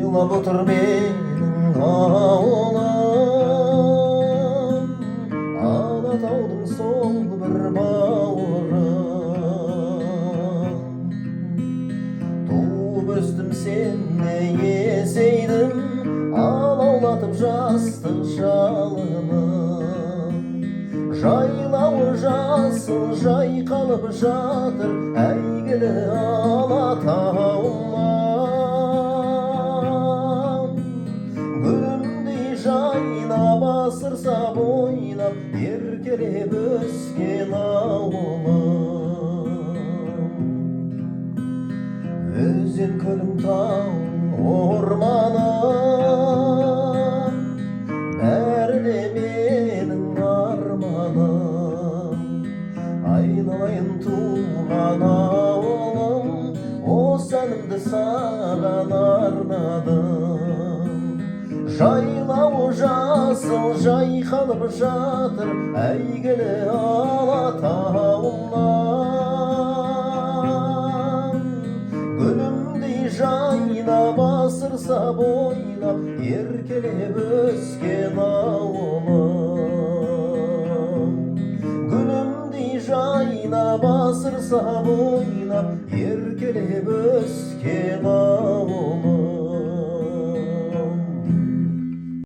Жайлап отыр менің ауылым, Алатаудың сол бір бауырым. Туып өстім сені есейдім, алаулатып жастық жалыным. Жайлауы жасыл жайқалып жатыр, әйгілі Алатауым. Гүлімдей жайнап асырса бойлап, еркелеп өскен ауылым. Өзен көлің тау орманым, бәрі де менің арманым. Айналайын туған ауылым, осы әнімді саған арнадым. Жайлауы жасыл жайқалып жатыр, әйгілі Алатауымнан. Гүлімдей жайнап асырса бойлап, еркелеп өскен ауылым. Гүлімдей жайнап асырса бойлап, еркелеп өскен ауылым.